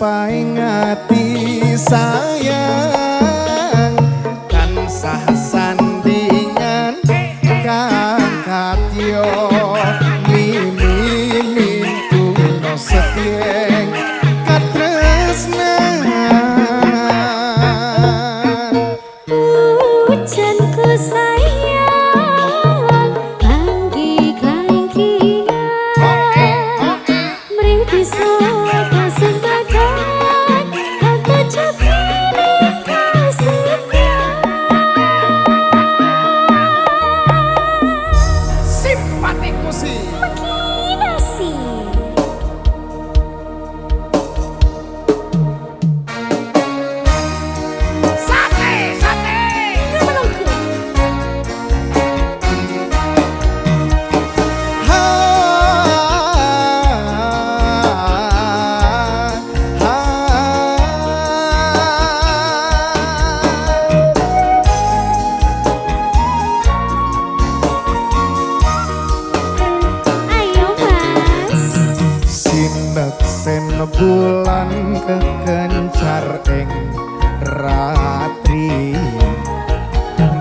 Sumpah ingati sayang tansah sandingan kakatyo mimi mintuno setyeng katresnan hujanku sayang langgi kelangkingan merintis bulan kekencar ing ratri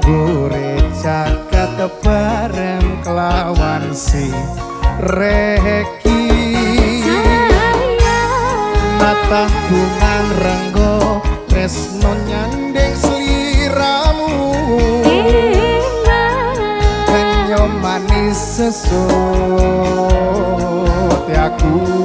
gure caket bareng kelawan si reki natah bungan renggo tresno nyandeng sliramu kenyo manis sesut aku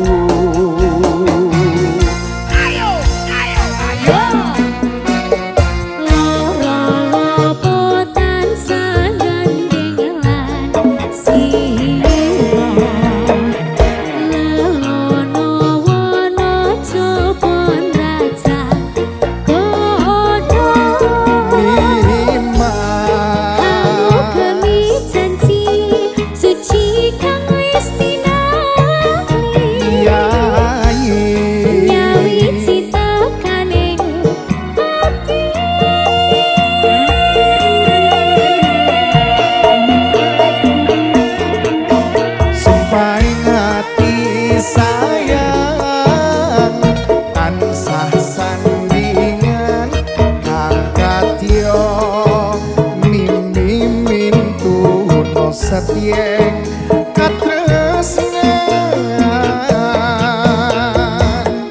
setyeng katresnan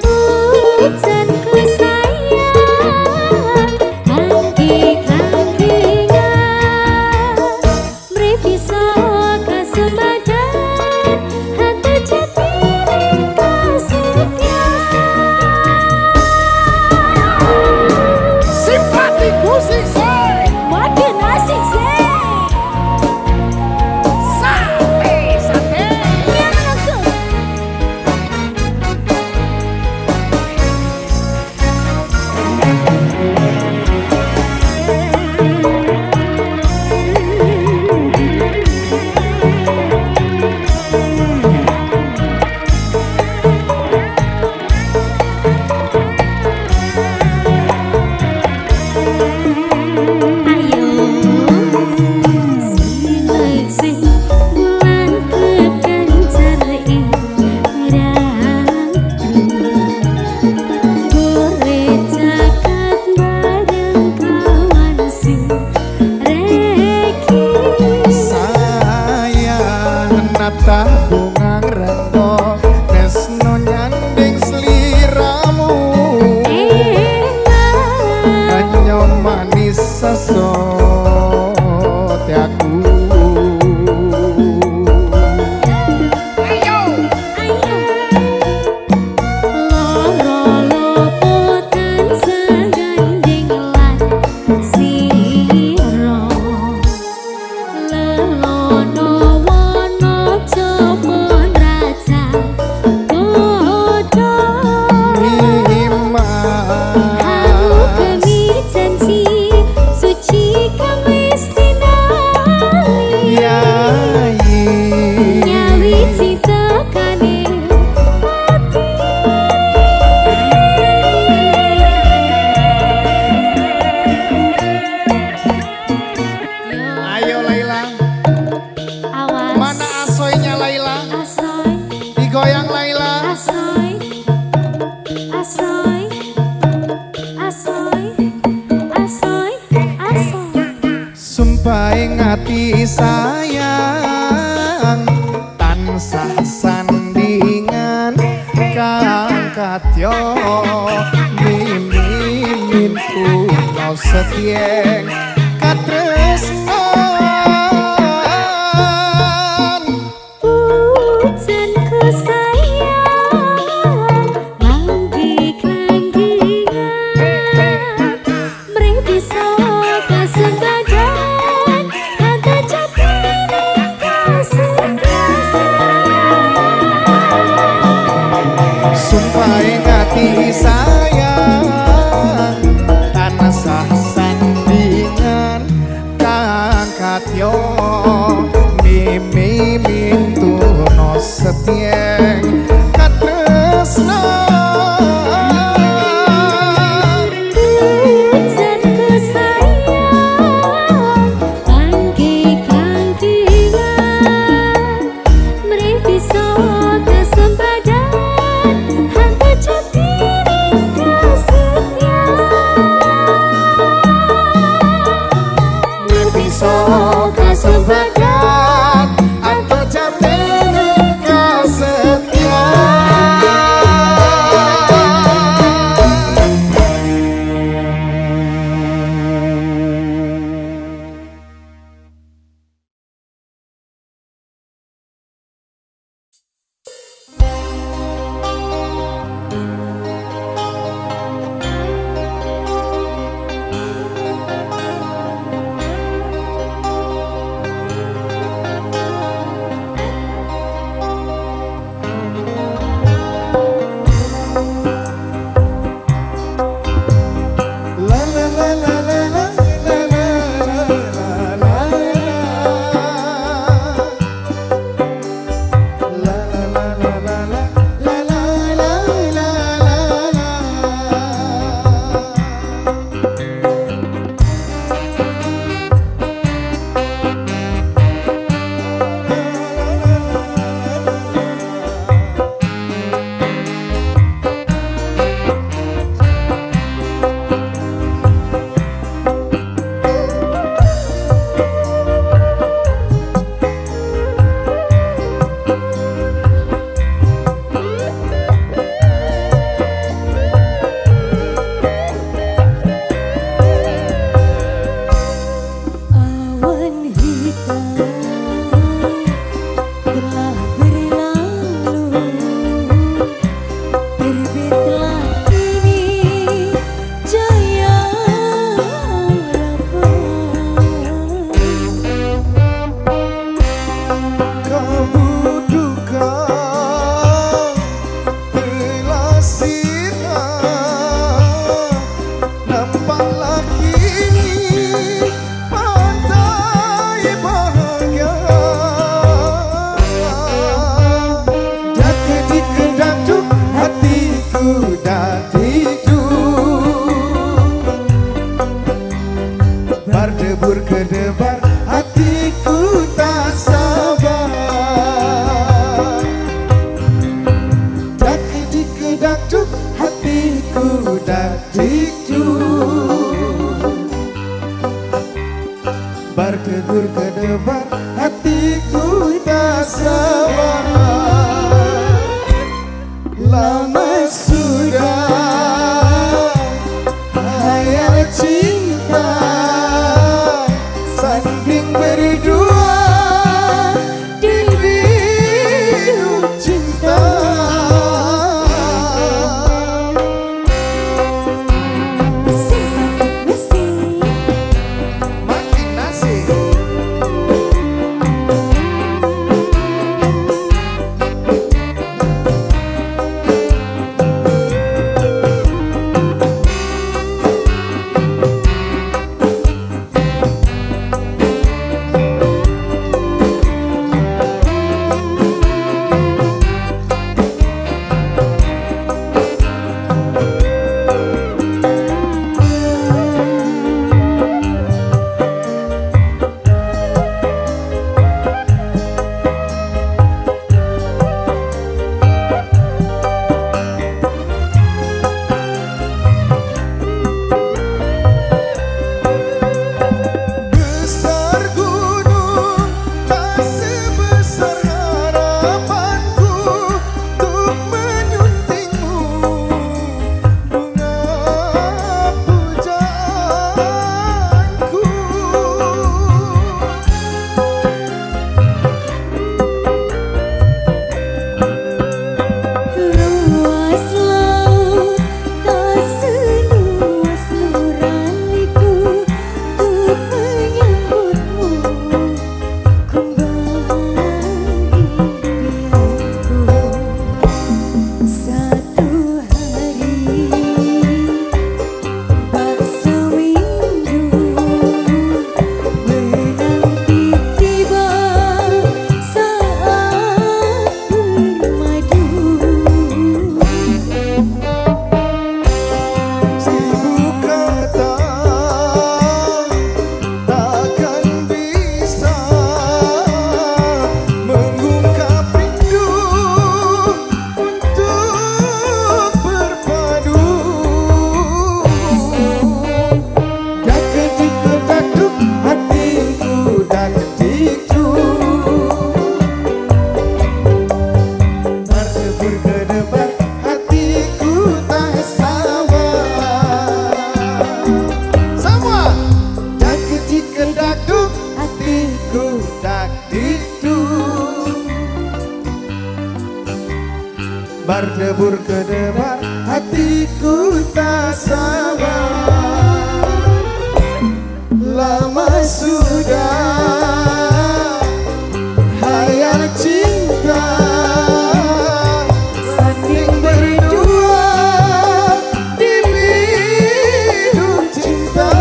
hujanku sayang langgi kelangkingan mripisa kasembadan hati jati kasetiaan simpatiku sih makin asik sih. natah bungang renggo tresno nyanding sliramu kanyo manis sesot aku Asoy, digoyang Laila. asoy, asoy. sayang tansah sandingan kang katyo mimin puno setyeng katresnan Pujan kesayang langgi-langgingan Mrih bisa kesempadan Kata jati kesekian sumpah ngati sayang tansah sandingan kang katyo mimin tuno setyeng katresnan Pujan kesayang langgi-langgingan Mrih bisa kesempadan Hanta jati kesekian bisa kesempatan atau jatene kesekian. La la la la la la la la la la Awan hitam telah berlalu Terbitlah kini cahaya kebudukan telah sirna nampaklah kini pantai bahagia ketik kedatuk hatiku datidu berdebur kedebar hatiku tak sabar ketik kedatuk hatiku datidu berdebur kedebar hatiku tak sabar lama sudah hayal cinta sanding berdua di biru cinta makin asik berkedebar, hatiku tak sabar. Lama sudah hayal cinta, saling berdua di bidung cinta.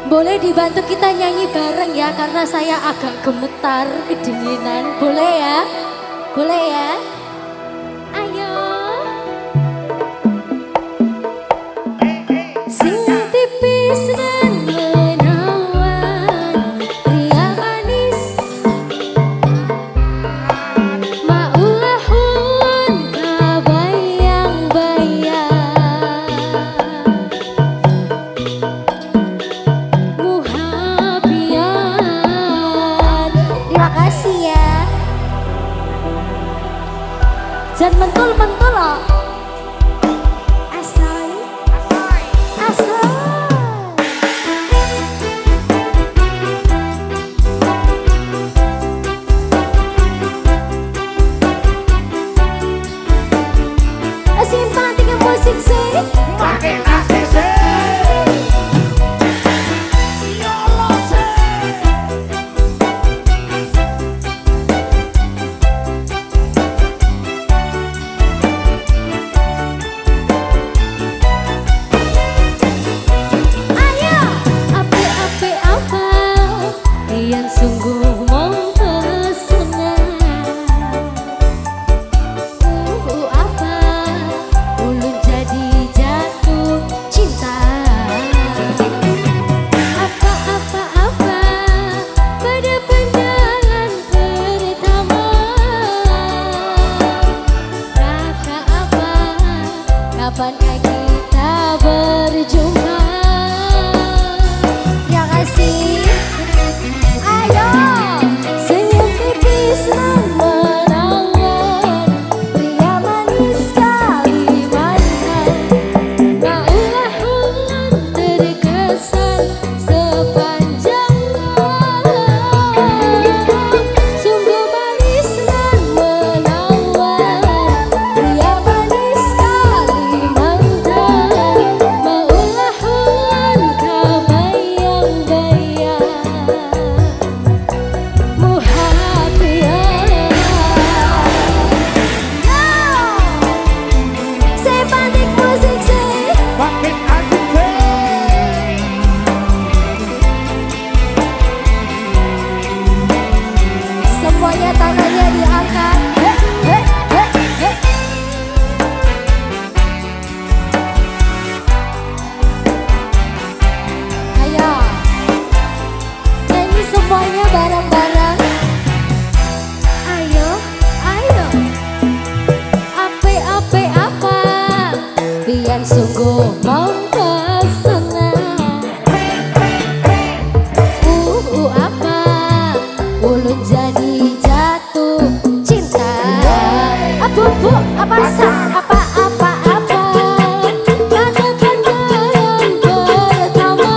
Boleh dibantu kita nyanyi bareng ya, karena saya agak gemetar, kedinginan. Boleh ya? Boleh ya? Ayo. Sing tipis dan menawan, pria manis, maulah ulun kabayang-bayang. Terima kasih ya. Jangan mentul-mentul loh. Asal. Asal. Simpatik musik sih. Makin asik sih. Sungguh mempesona, apa ulun jadi jatuh cinta. Apa pada pandangan pertama. Rasa apa, kapankah kita berjumpa? Ya kasih. Semuanya tangannya diangkat. Ayo, nyanyi semuanya bareng-bareng. Ayo. Ape apa, biar sungguh mempesona. Apa, ulun jadi jatuh cinta. Bu, apa pada pandangan pertama.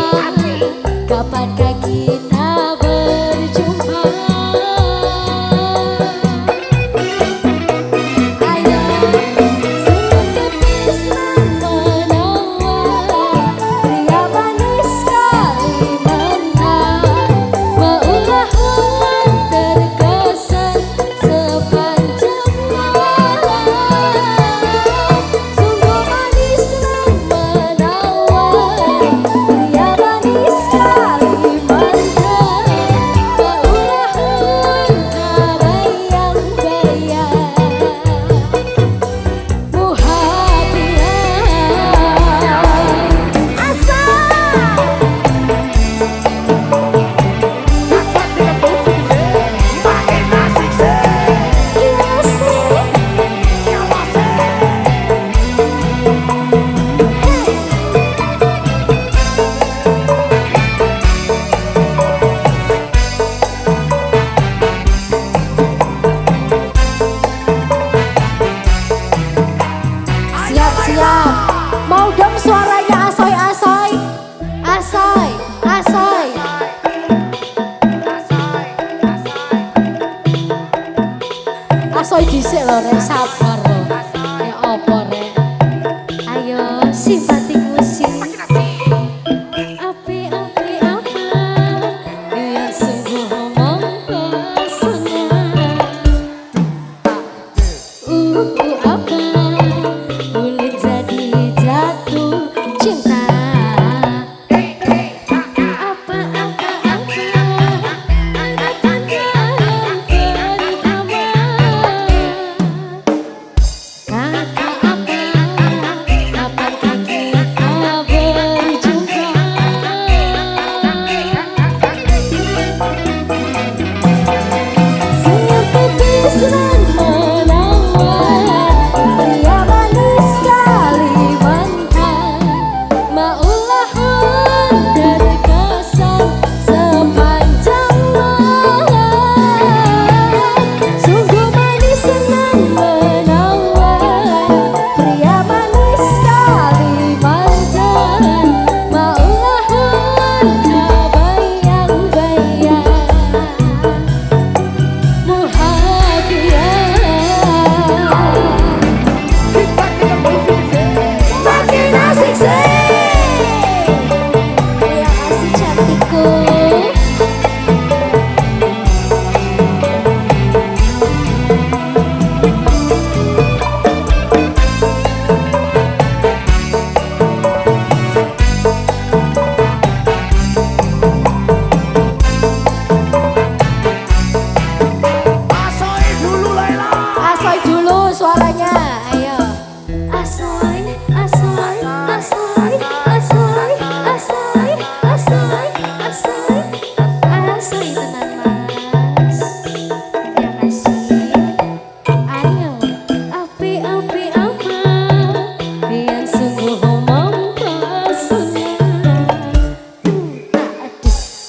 Raka apa, kapankah kita berjumpa? Ayo, senyum tipis dan menawan, pria manis Kalimantan, maulah ulun terkesan sepanjang malam. Sungguh manis dan menawan, pria manis Kalimantan, maulah ulun kabayang-bayang. Siap, mau dong suaranya asoy. Asoy dhisik lho rek, sabar lho. Ya apa rek? Ayo simpatik musik. Api apa,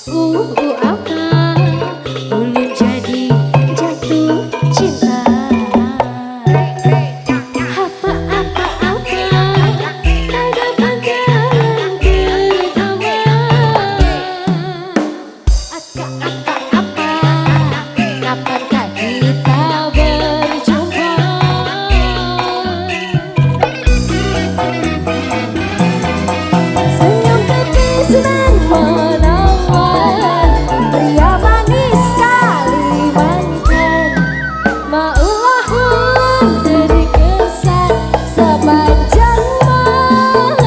Apa belum jadi jatuh cinta. Apa-apa-apa ada pandangan pertama. Apa-apa-apa kapankah kita berjumpa. Senyum tipis dan menawan, pria manis Kalimantan. Maulah memberi kesan sepanjang malam.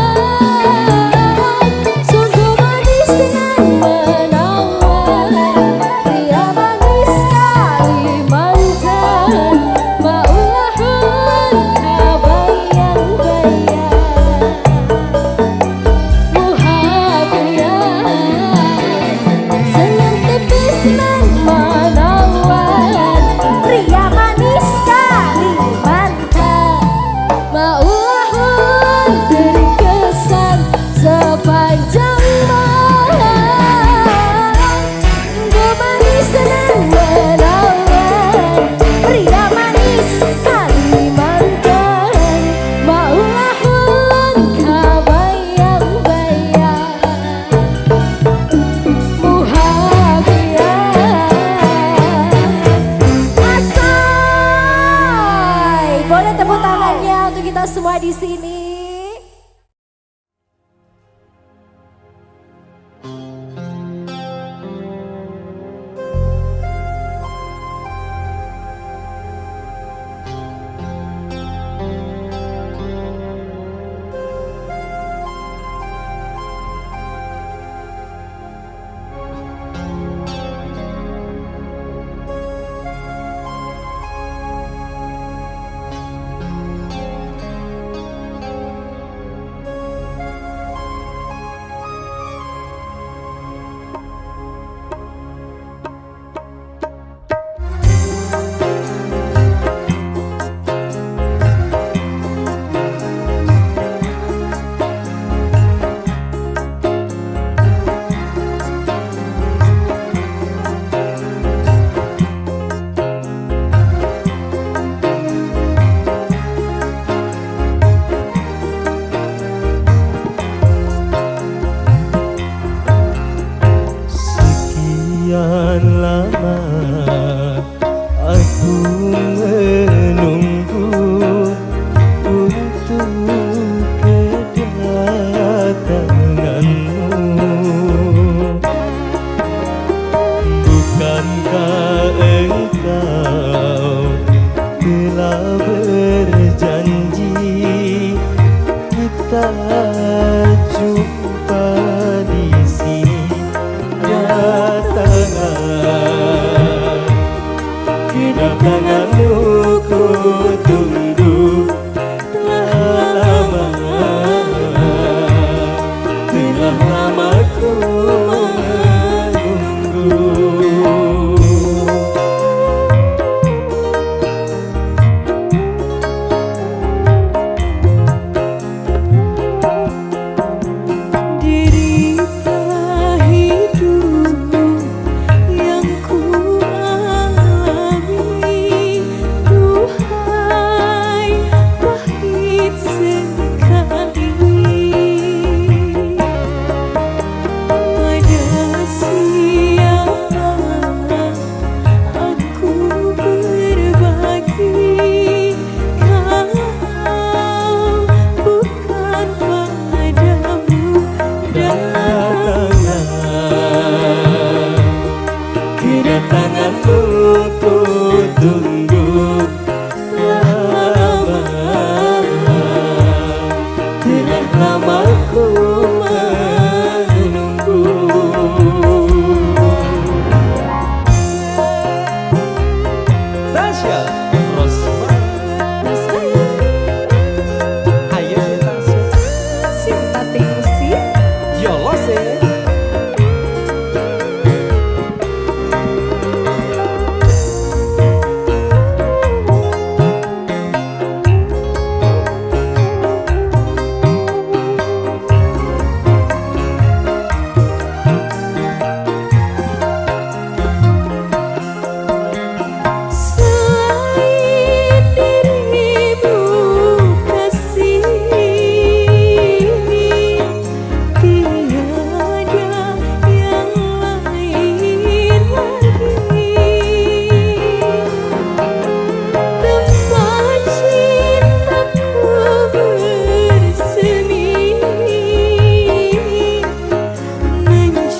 Sungguh manis dengan menawan, pria manis Kalimantan. Maulah engkau bayang-bayang. Senyum tipis dan menawan, pria manis Kalimantan. Maulah memberi kesan sepanjang malam. Sungguh manis dan menawan, pria manis Kalimantan. Maulah engkau bayang-bayang. Asai, boleh tepuk tangannya untuk kita semua di sini.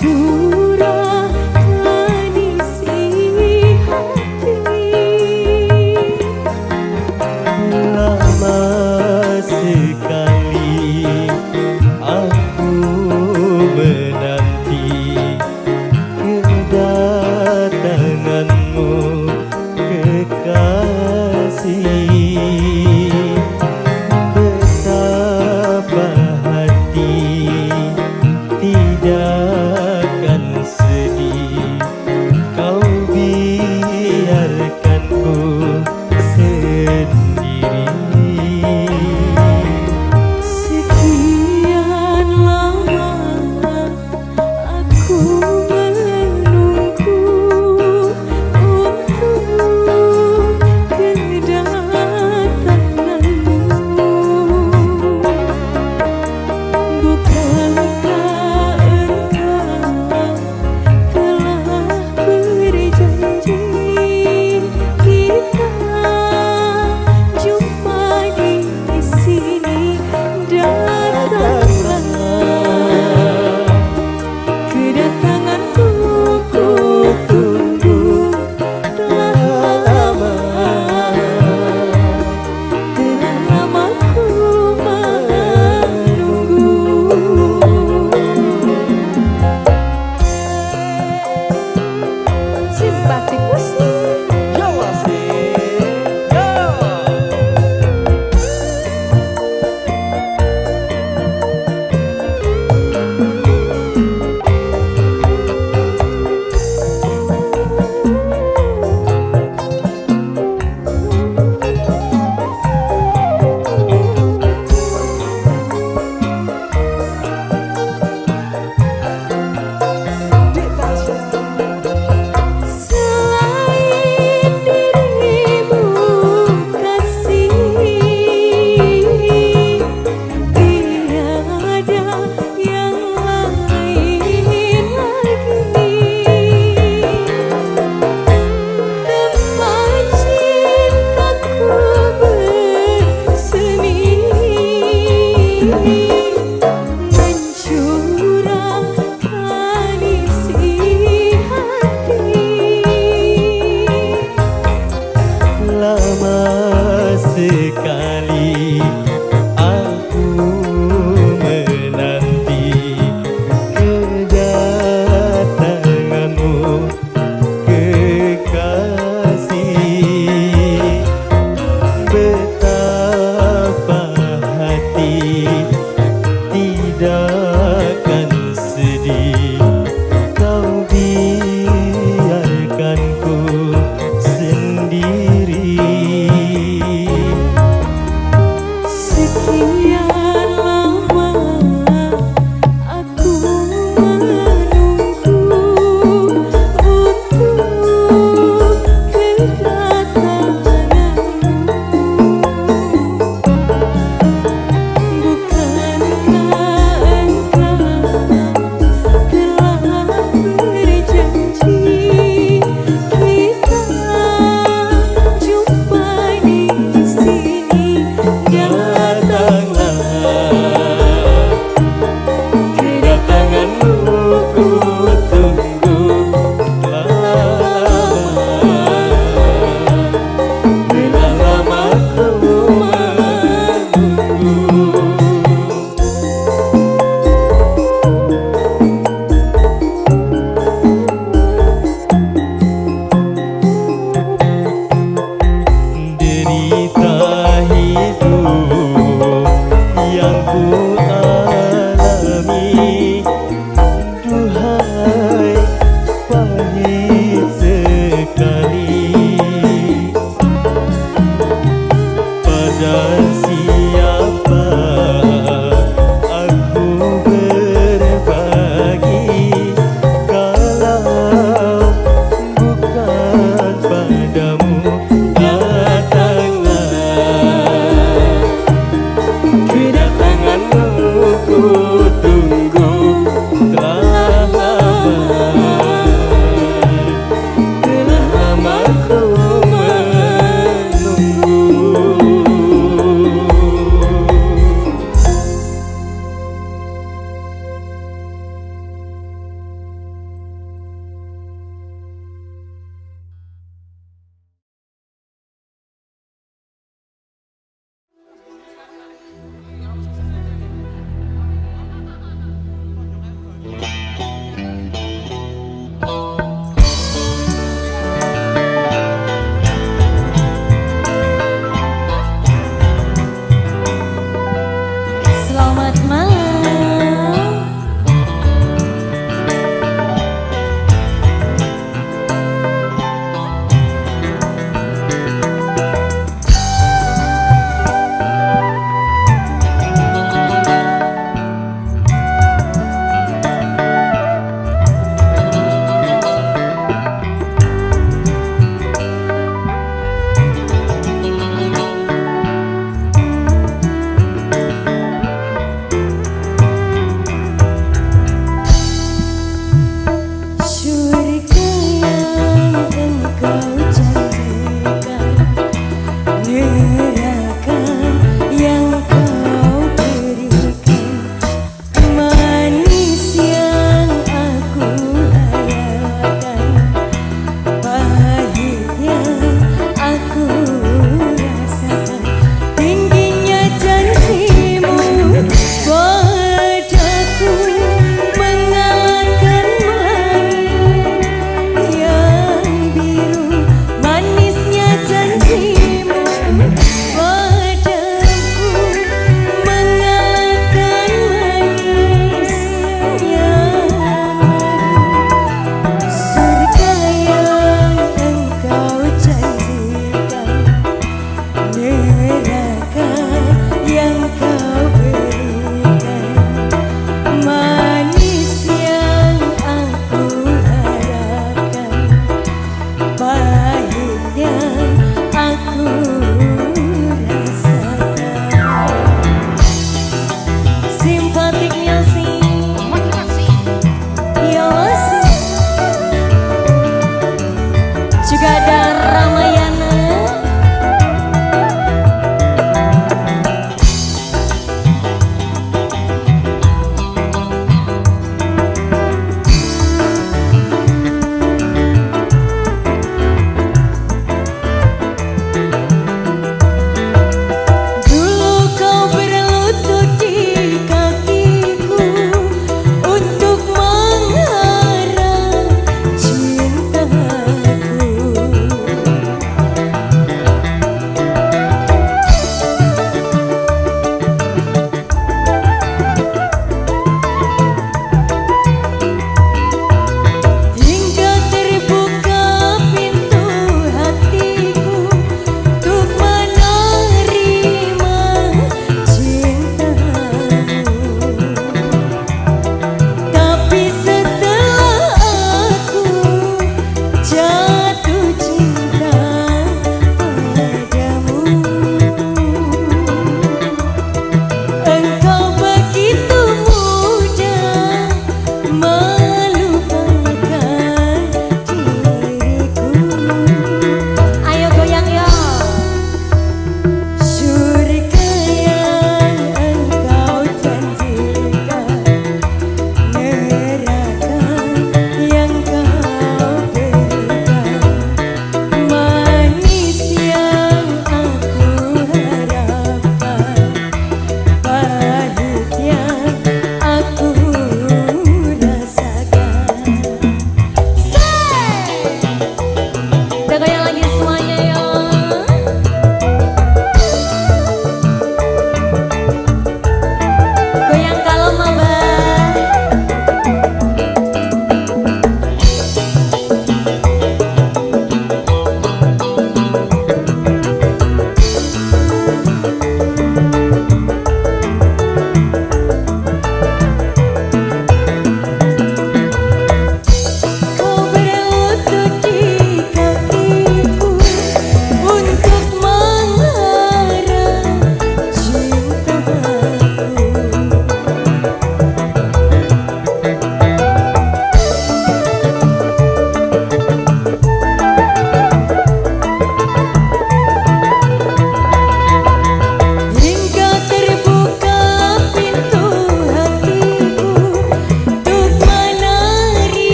curahkan isi hati. Lama sekali aku menanti kedatanganmu kekasih. Betapa hati tidak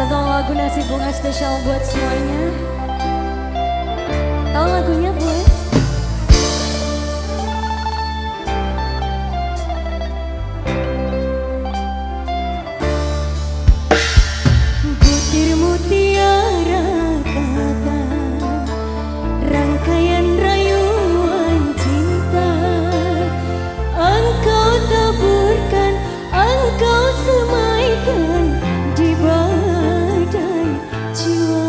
Satu lagu Nasi Bunga spesial buat semuanya. Tahu lagunya Bu? Butir mutiara kata, rangkaian rayuan cinta, engkau taburkan, engkau semaikan di badai jiwa.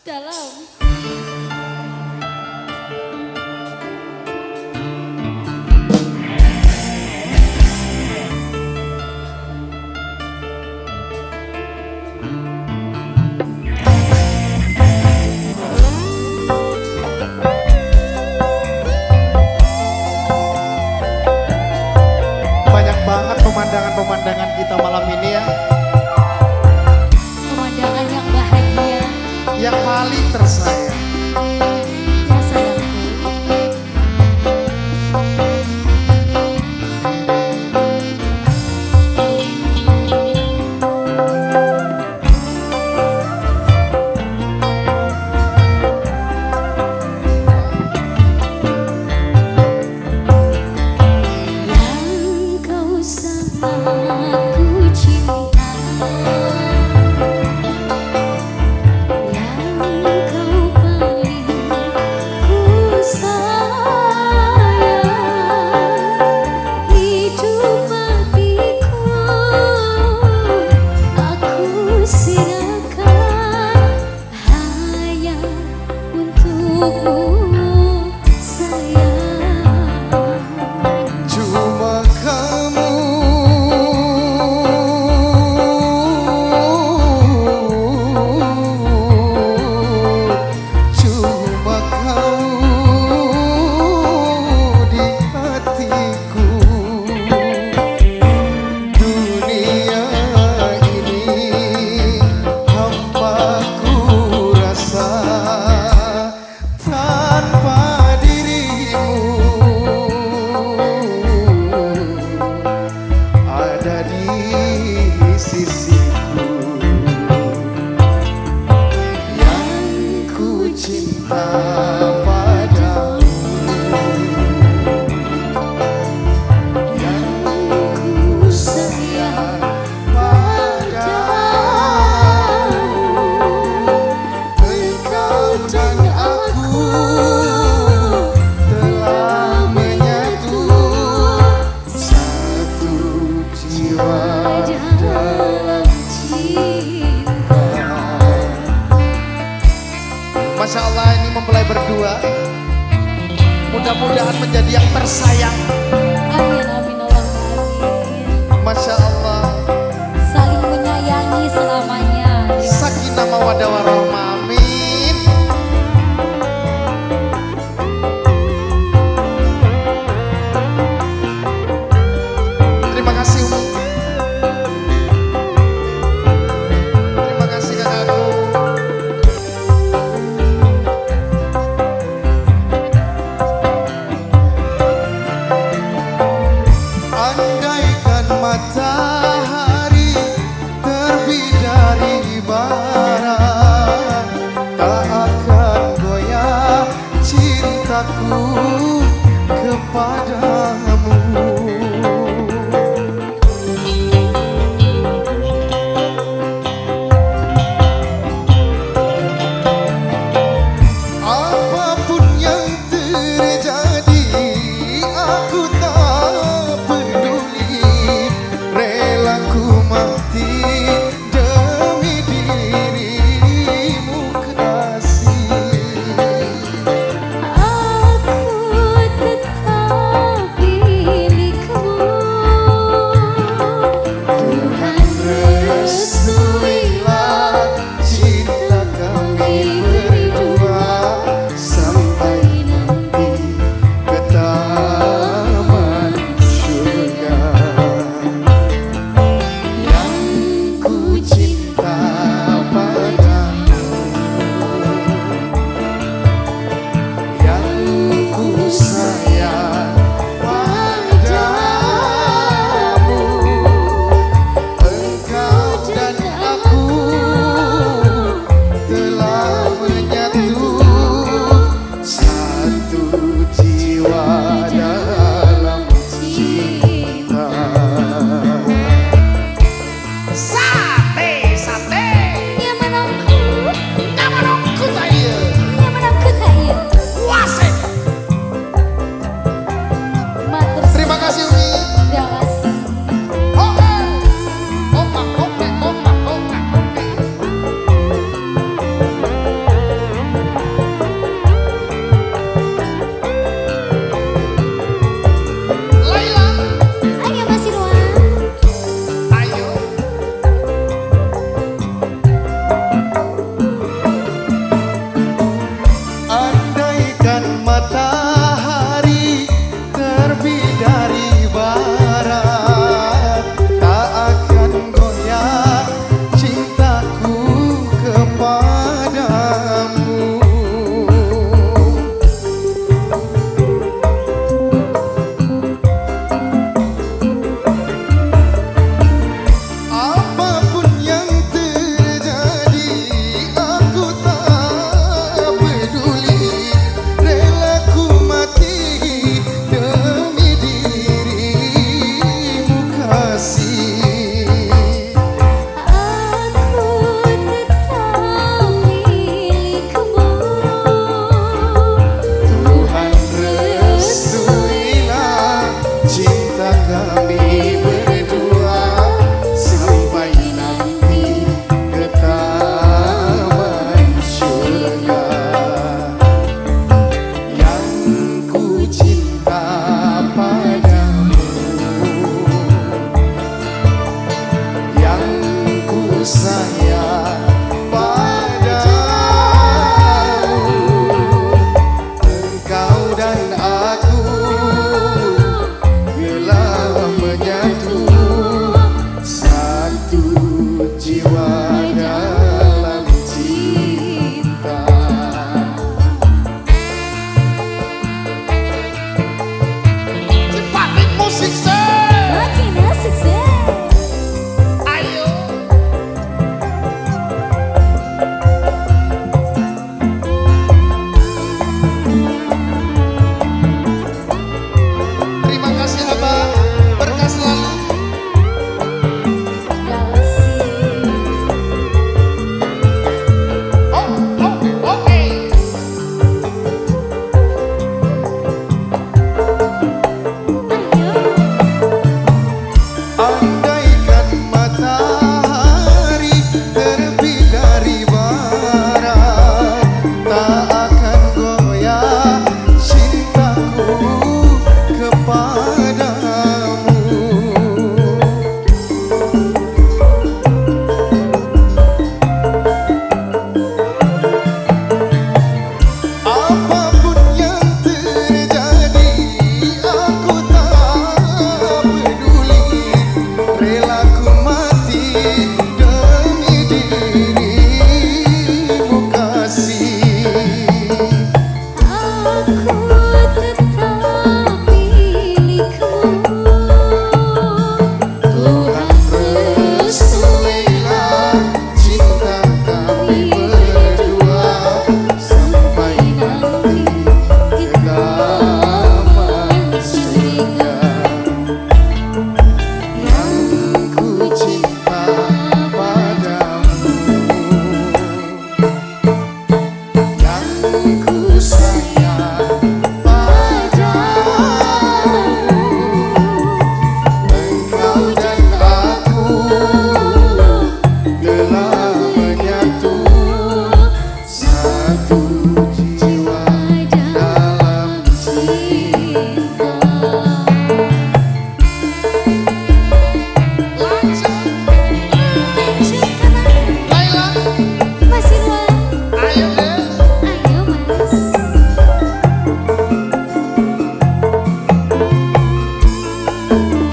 Dalam. Banyak banget pemandangan-pemandangan kita malam ini ya. Pemandangan yang bahagia. Yang paling tersayang. Ya sayangku. Yang kau sangat ku cinta, yang kau paling ku sayang, hidup matiku aku siapkan hanya untukmu sayang. Cuma kamu Cuma kamu di hatiku. Dunia ini hampa ku rasa tanpa dirimu ada di sisiku. Yang ku cinta padamu, yang ku sayang padamu, engkau dan aku telah menyatu satu jiwa dalam cinta. Masya Allah, ini mempelai berdua mudah-mudahan menjadi yang tersayang. Amin amin Allahumma amin. Masya Allah, Saling menyayangi selamanya. Terima kasih. sakinah mawaddah warahmah. Amin. Terima kasih Umi. Terima kasih kakakku. Andaikan matahari terbit dari barat, ku sayang padamu. Engkau dan aku telah menyatu, satu jiwa dalam cinta. Laila, Mas Irwan, ayo deh. ayo Mas.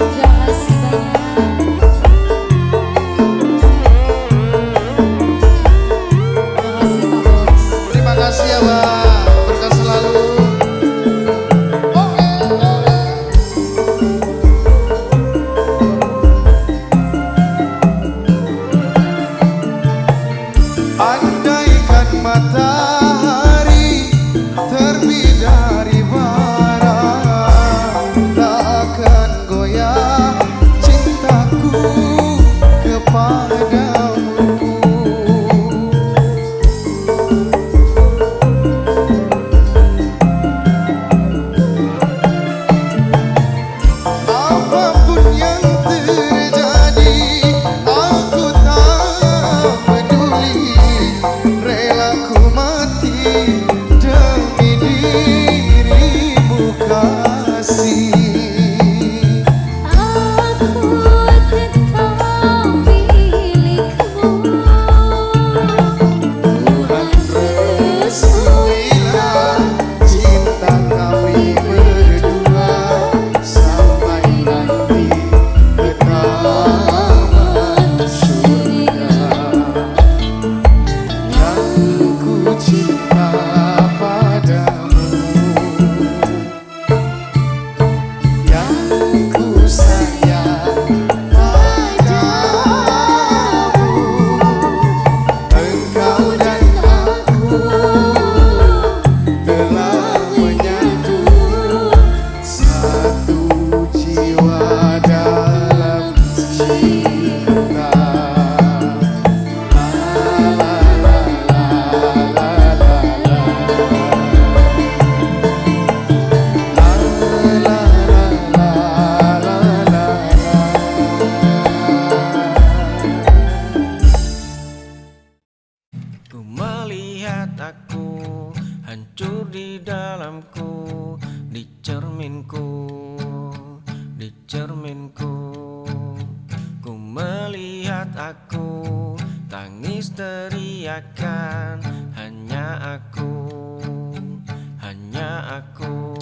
Terima kasih banyak. Terima kasih Pak Bos. Terima kasih ya Mbak, berkah selalu. Oke, oke. Andaikan matahari terbit dari barat, tak akan goyah cintaku kepadamu. Apapun yang terjadi, aku tak peduli. Rela ku mati demi dirimu kasih. Aku tetap milikmu. Tuhan restuilah cinta kami berdua sampai nanti ke taman surga. Yang ku cinta padamu, yang ku sayang padamu. Engkau dan aku telah menyatu, satu jiwa dalam cinta. La la la la la la la. La la la la la la. Ku melihat aku hancur di dalamku, di cerminku, di cerminku. Ku melihat aku tangis teriakan, hanya aku, hanya aku.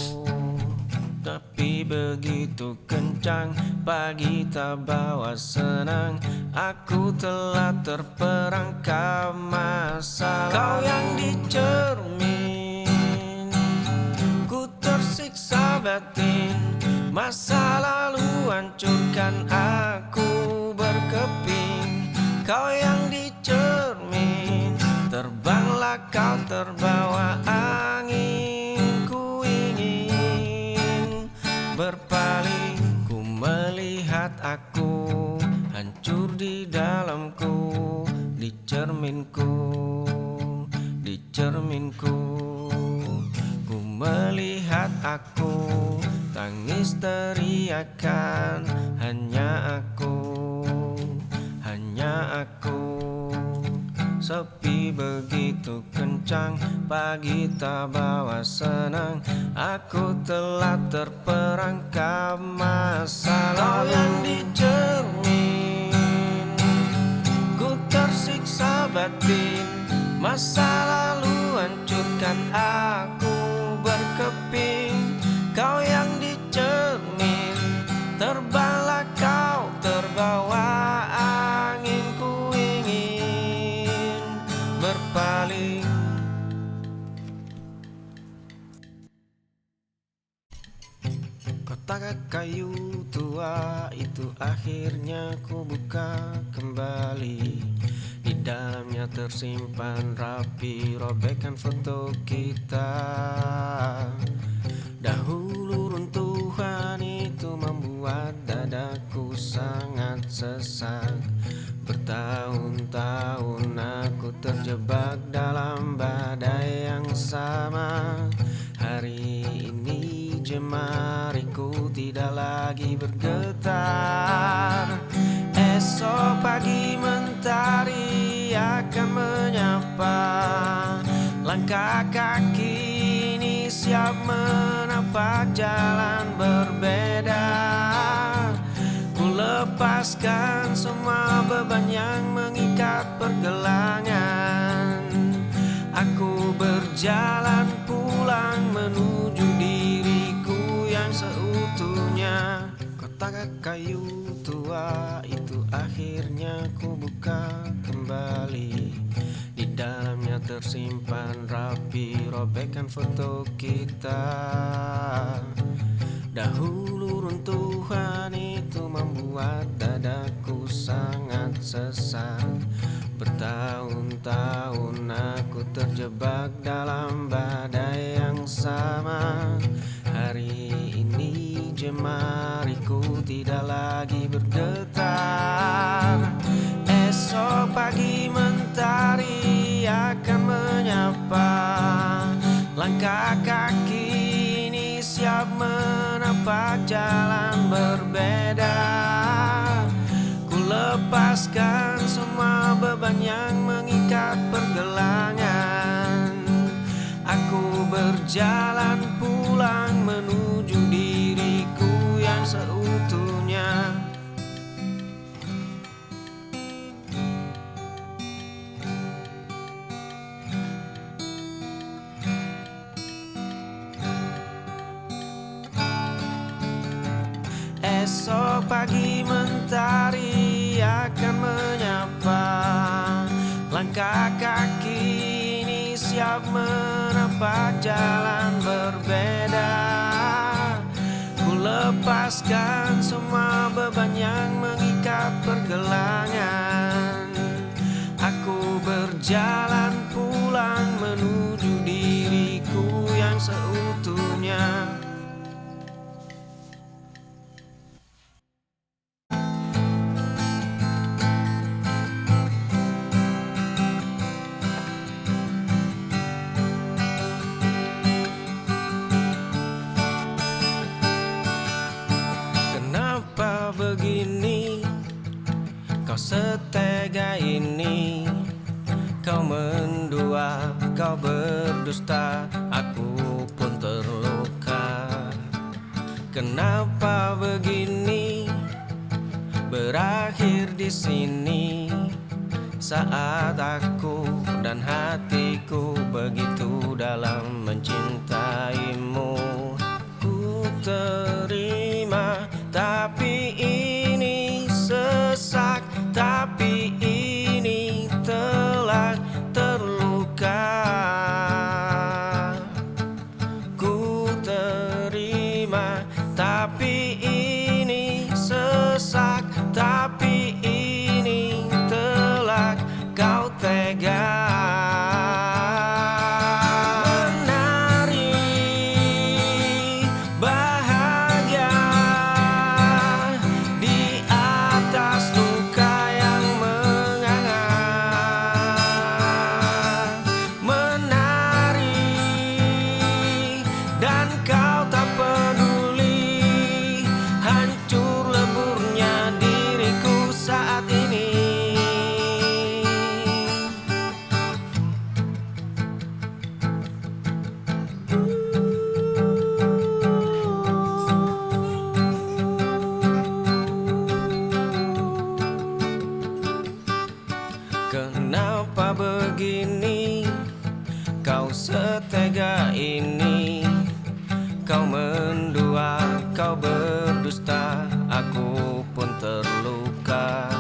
Tapi begitu kencang pagi tak bawa senang, aku telah terperangkap masalah. Kau yang dicermin, ku tersiksa batin. Masa lalu hancurkan aku berkeping. Kau yang dicermin, terbanglah kau terbawa angin. Ku ingin berpaling, ku melihat aku hancur di dalamku, di cerminku, di cerminku. Ku melihat aku tangis teriakan, hanya aku, hanya aku. Sepi begitu kencang, pagi tak bawa senang, aku telah terperangkap masalah. Kau yang dicermin, ku tersiksa batin. Masa lalu hancurkan aku berkeping. Kau yang dicermin, terbanglah kau terbawa angin. Ku ingin berpaling. Kotak kayu tua itu akhirnya ku buka kembali. Di dalamnya tersimpan rapi robekan foto kita. Dahulu runtuhan itu membuat dadaku sangat sesak. Bertahun-tahun aku terjebak dalam badai yang sangat sama. Hari ini jemariku tidak lagi bergetar. Esok pagi mentari akan menyapa. Langkah kaki ini siap menapak jalan berbeda. Ku lepaskan semua beban yang mengikat pergelangan. Aku berjalan pulang menuju diriku yang seutuhnya. Kotak kayu tua itu akhirnya ku buka kembali. Di dalamnya tersimpan rapi robekan foto kita. Dahulu runtuhan itu membuat dadaku sangat sesak. Bertahun-tahun aku terjebak dalam badai yang sama. Hari ini jemariku tidak lagi bergetar. Esok pagi mentari akan menyapa. Langkah kaki ini siap menapak jalan berbeda. Ku lepaskan semua beban yang mengikat pergelangan. Aku berjalan pulang menuju diriku yang seutuhnya. Esok pagi mentari akan menyapa. Langkah kaki ini siap menapak jalan berbeda. Ku lepaskan semua beban yang mengikat pergelangan. Aku berjalan pulang menuju diriku yang seutuhnya. Begini, kau setega ini. Kau mendua, kau berdusta, aku pun terluka. Kenapa begini? Berakhir di sini. Saat aku dan hatiku begitu dalam mencintaimu. Ku terima, tapi ini sesak, tapi ini telah terluka. Ku terima, tapi ini sesak, tapi ini telah kau tega. Kenapa begini? Kau setega ini. Kau mendua, kau berdusta, aku pun terluka.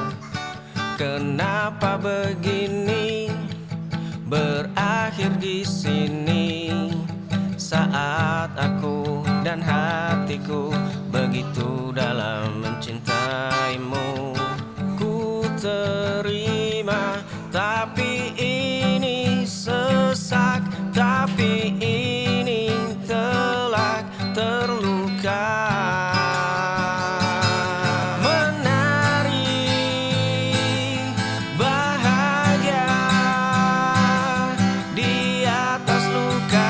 Kenapa begini? Berakhir di sini. Saat aku dan hatiku begitu dalam mencintaimu. Ku terima, tapi ini sesak, tapi ini telah terluka. Menari bahagia di atas luka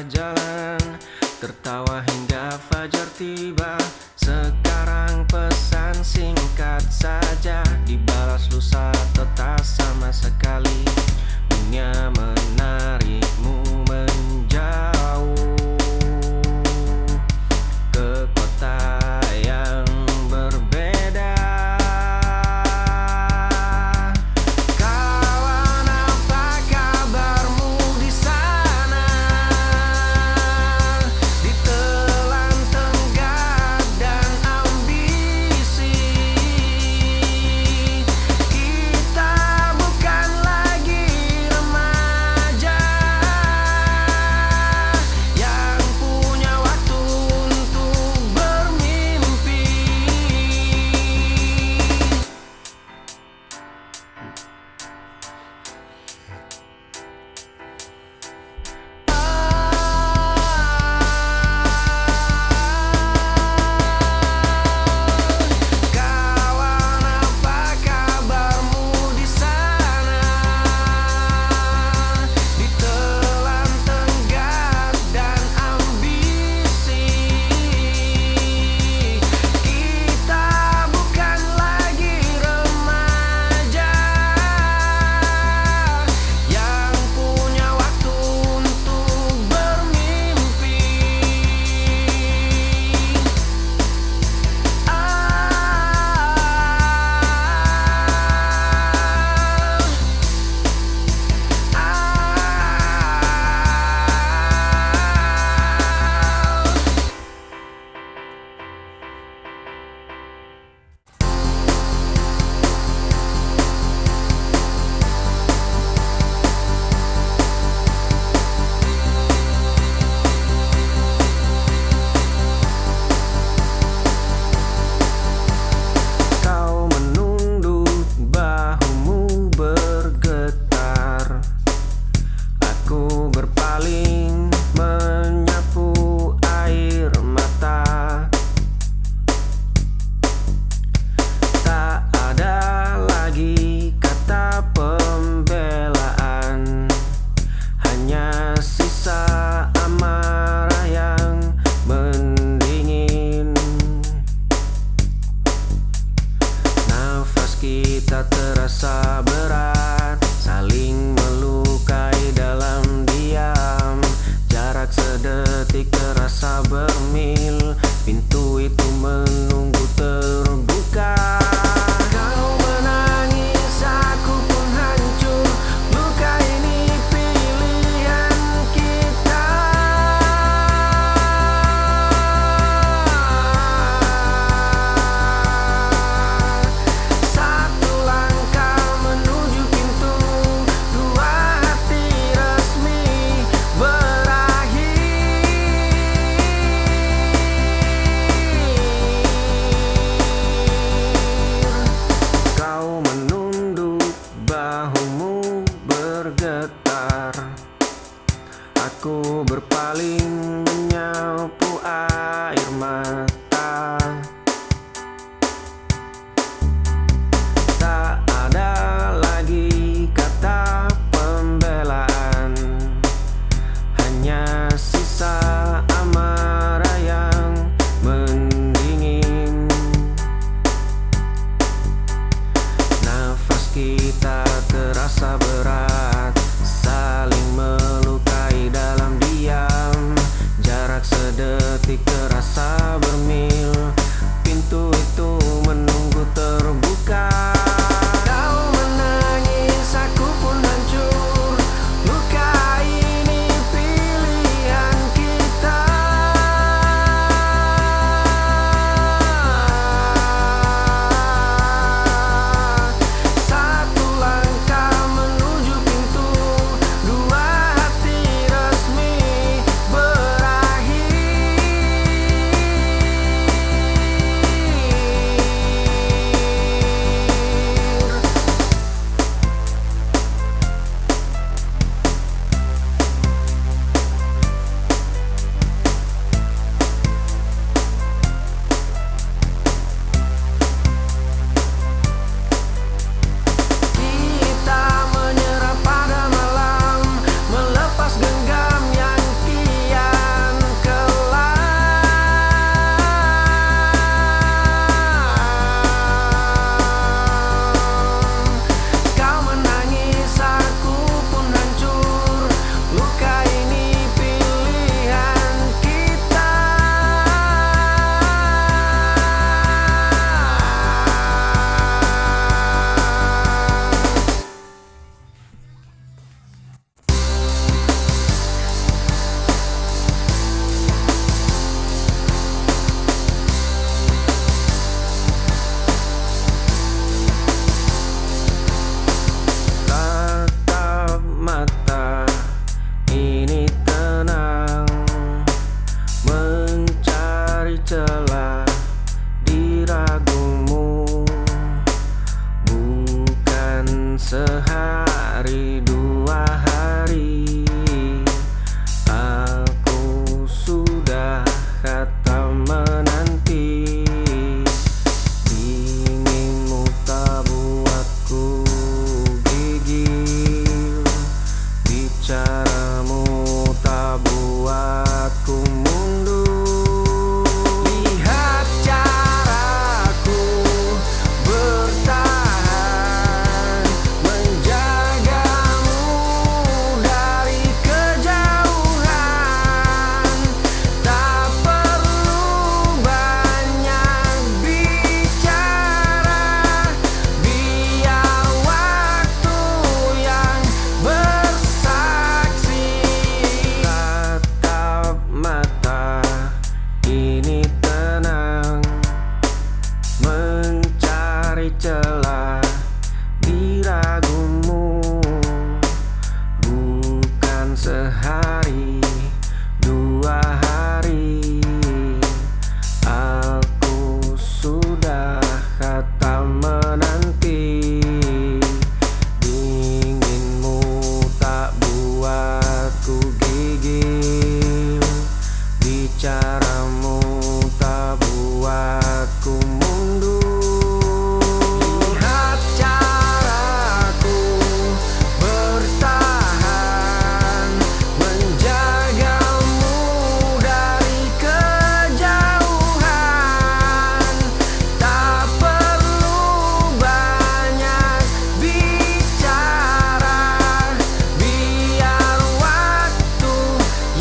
jalan, tertawa hingga fajar tiba. Sekarang pesan singkat saja dibalas lusa tetap sama sekali. Dunia menarikmu menjauh ke kota yang berbeda. Kawan, apa kabarmu di sana? Ditelan tenggat dan ambisi, kita bukan lagi remaja yang punya waktu untuk bermimpi. Kawan, apa kabarmu di sana? Ditelan tenggat dan ambisi, kita bukan lagi remaja yang punya waktu untuk bermimpi. Kau menunduk bahumu bergetar, aku berpaling menyapu air mata. Tak ada lagi kata pembelaan, hanya sisa amarah yang mendingin. Nafas kita terasa berat, saling melukai dalam diam. Jarak sedetik terasa bermil, pintu itu menunggu terbuka. Kau menangis, aku pun hancur. Luka ini pilihan kita. Satu langkah menuju pintu, dua hati resmi berakhir. Kau menunduk bahumu bergetar, aku berpaling menyapu air mata. Tak ada lagi kata pembelaan, hanya sisa amarah yang mendingin. Nafas kita terasa berat, saling melukai dalam diam. Jarak sedetik terasa bermil, pintu itu menunggu terbuka. Kau menangis, aku pun hancur. Luka ini pilihan kita. Satu langkah menuju pintu, dua hati resmi berakhir. celah diragumu. Bukan sehari dua hari, aku sudah kata menanti. Dinginmu tak buatku gigil, bicaramu tak buatku mundur. Lihat caraku bertahan, menjagamu dari kejauhan. Tak perlu banyak bicara, biar waktu yang bersaksi. Tatap mata ini tenang, mencari celah diragumu. Bukan sehari dua hari, aku sudah kata menanti. Dinginmu tak buatku gigil, bicaramu tak buatku mundur. Lihat caraku bertahan, menjagamu dari kejauhan. Tak perlu banyak bicara, biar waktu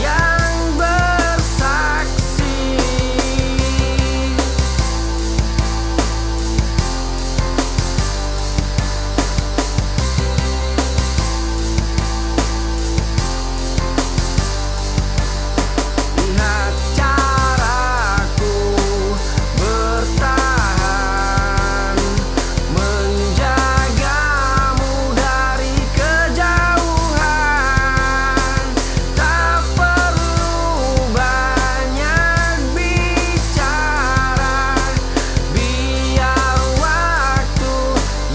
yang bersaksi. Lihat caraku bertahan, menjagamu dari kejauhan. Tak perlu banyak bicara, biar waktu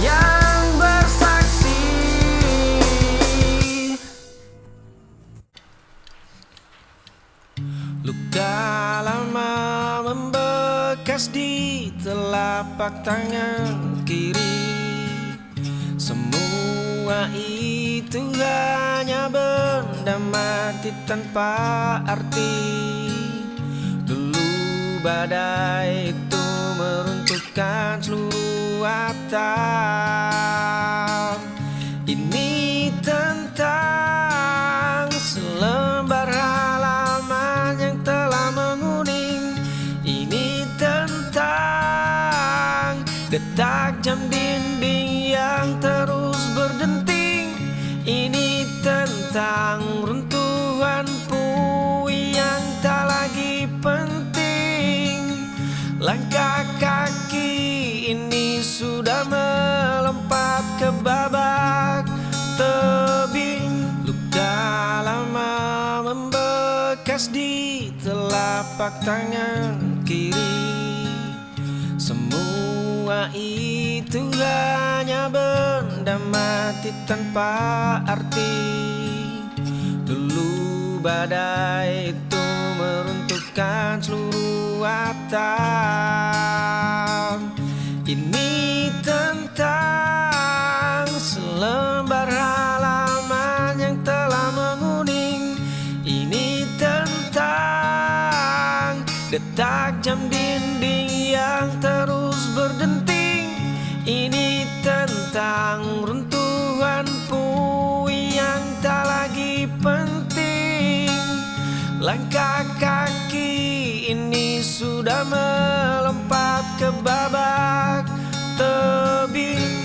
yang bersaksi. Luka lama membekas di telapak tangan kiri. Semua itu hanya benda mati tanpa arti. Dulu badai itu meruntuhkan seluruh atap. Ini tentang selembar halaman yang telah menguning. Ini tentang detak jam dinding yang terus berdenting. Ini tentang runtuhan puing yang tak lagi penting. Langkah kaki ini sudah melompat ke babak tebing. Luka lama membekas di telapak tangan kiri. Semua itu hanya benda mati tanpa arti. Dulu badai itu meruntuhkan seluruh atap. Ini tentang selembar halaman yang telah menguning. Ini tentang detak jam dinding yang terus berdenting. Ini tentang runtuhan puing yang tak lagi penting. Langkah kaki ini sudah melompat ke babak tebing.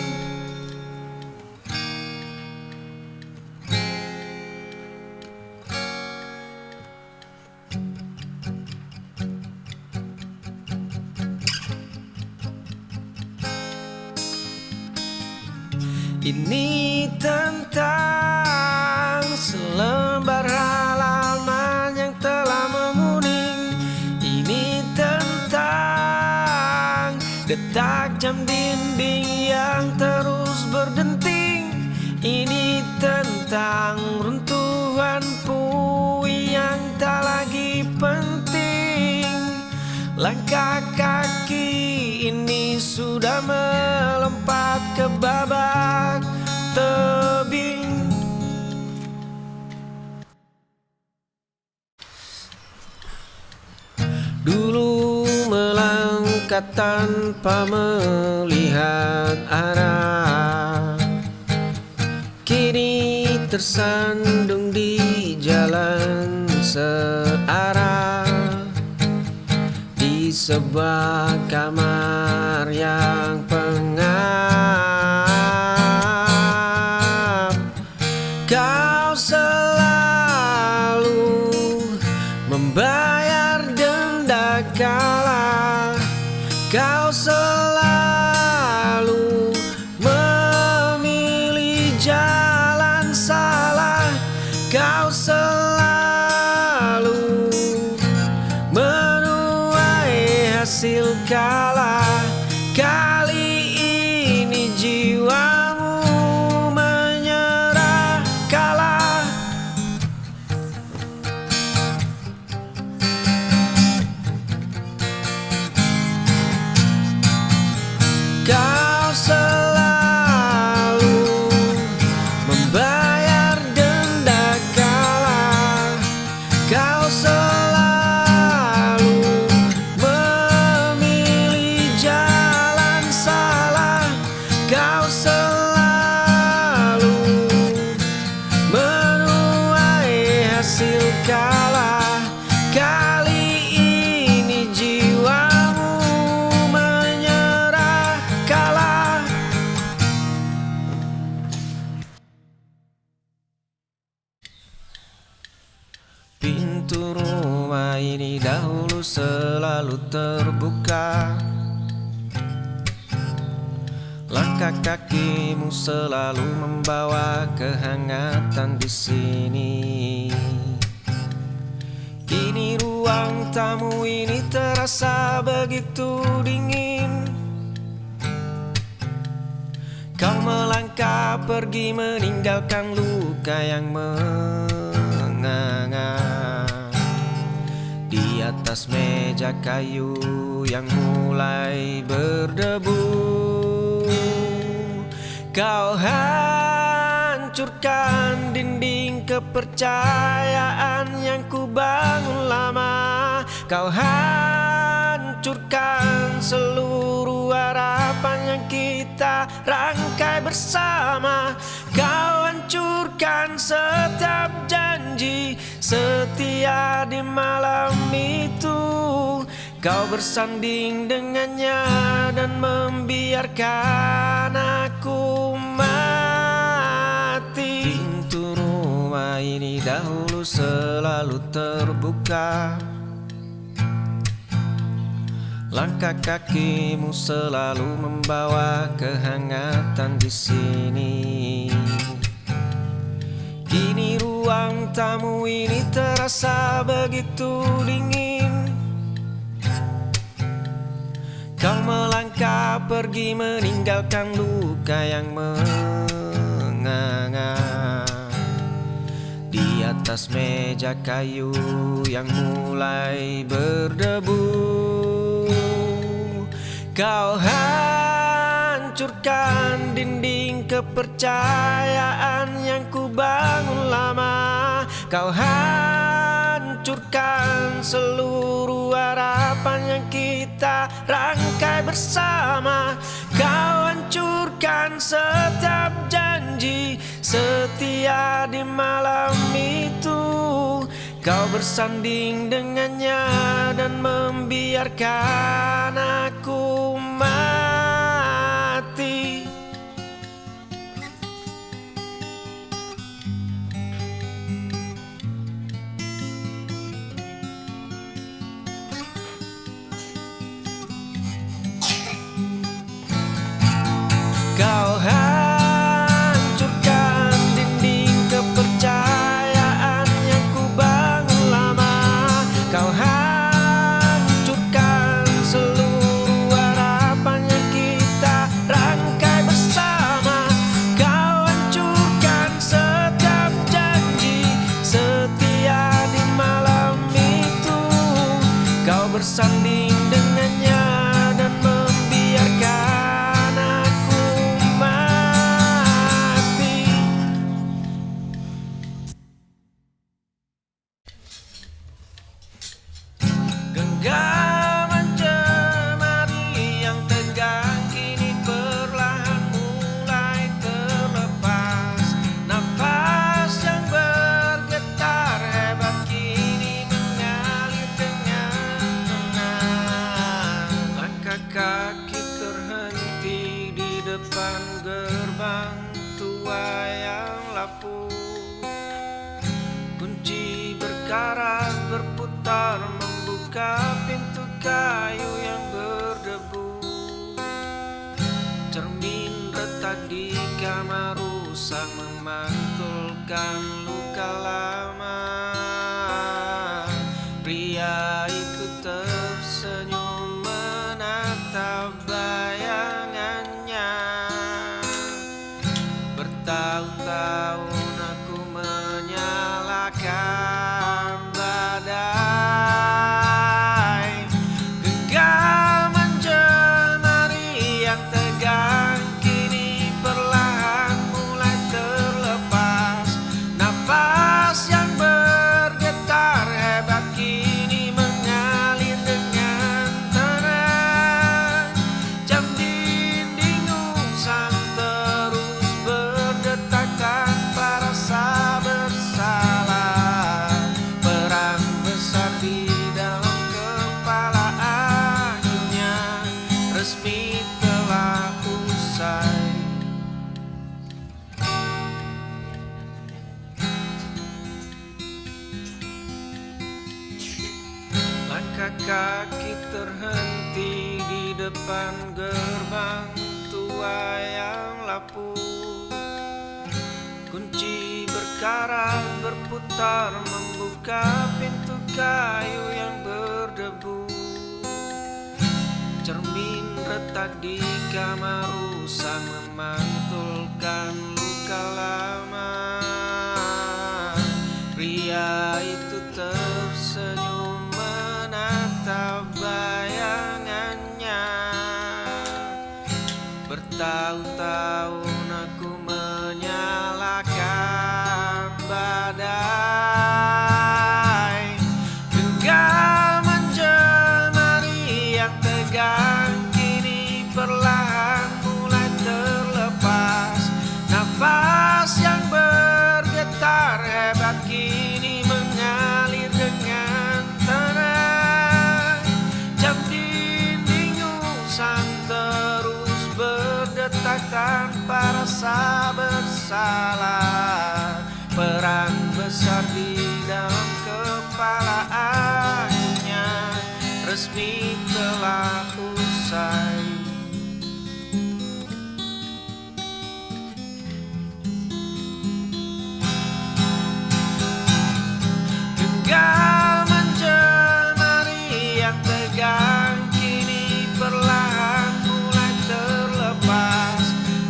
Ini tentang selembar halaman yang telah menguning. Ini tentang detak jam dinding yang terus berdenting. Ini tentang runtuhan puing yang tak lagi penting. Langkah kaki ini sudah melompat ke babak tebing. Dulu melangkah tanpa melihat arah, kini tersandung di jalan searah. Di sebuah kamar yang pengap, kau selalu membayar denda kalah. Kau selalu memilih jalan salah. Kau selalu menuai hasil kalah. Kali ini jiwamu menyerah kalah. Kau selalu membayar denda kalah. Kau selalu memilih jalan salah. Kau selalu menuai hasil kalah. Kali ini jiwamu menyerah kalah. Pintu rumah ini dahulu selalu terbuka. Langkah kakimu selalu membawa kehangatan di sini. Kini ruang tamu ini terasa begitu dingin. Kau melangkah pergi meninggalkan luka yang menganga. Di atas meja kayu yang mulai berdebu, kau hancurkan dinding kepercayaan yang ku bangun lama. Kau hancurkan seluruh harapan yang kita rangkai bersama. Kau hancurkan setiap janji setia di malam itu. Kau bersanding dengannya dan membiarkan aku mati. Pintu rumah ini dahulu selalu terbuka. Langkah kakimu selalu membawa kehangatan di sini. Kini ruang tamu ini terasa begitu dingin. Kau melangkah pergi meninggalkan luka yang menganga. Di atas meja kayu yang mulai berdebu, kau hancurkan dinding kepercayaan yang ku bangun lama. Kau hancurkan seluruh harapan yang kita rangkai bersama. Kau hancurkan setiap janji setia di malam itu. Kau bersanding dengannya dan membiarkan aku mati. Kau hancurkan dinding kepercayaan yang ku bangun lama. Kau hancurkan seluruh bersanding dengannya dan membiarkan aku mati. Genggaman jemari yang tegang kini perlahan mulai terlepas. Nafas yang bergetar hebat kini mengalir dengan tenang. Langkah kaki terhenti di depan gerbang tua yang lapuk. Kunci berkarat berputar membuka pintu kayu yang berdebu. Cermin retak di kamar rusak memantulkan luka lama. Pria itu tersenyum menatap bayangannya. Bertahun-tahun aku menyalakan badai. Genggaman jemari yang tegang kini perlahan mulai terlepas. Nafas yang bergetar hebat kini mengalir dengan tenang. Jam dinding usang terus berdetak tanpa rasa bersalah. Perang besar di dalam kepala akhirnya resmi telah usai. Langkah kaki terhenti di depan gerbang tua yang lapuk. Kunci berkarat berputar membuka pintu kayu yang berdebu. Cermin retak di kamar rusak memantulkan luka lama. Pria itu tersenyum menatap bayangannya. Bertahun-tahun aku menyalakan badai. Genggaman jemari yang tegang kini perlahan mulai terlepas. Nafas yang bergetar hebat kini mengalir dengan tenang. Jam dinding usang terus berdetak tanpa rasa bersalah. Perang besar di dalam kepala akhirnya resmi telah usai. Genggaman jemari yang tegang kini perlahan mulai terlepas.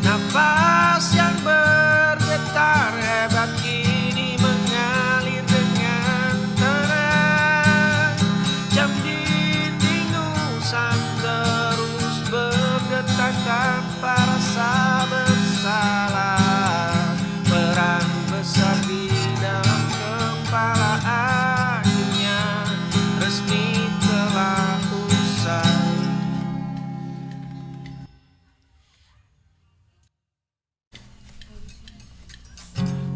Nafas yang bergetar hebat kini mengalir dengan tenang. Jam dinding usang terus berdetak tanpa rasa bersalah. Perang besar di dalam kepala akhirnya resmi telah usai.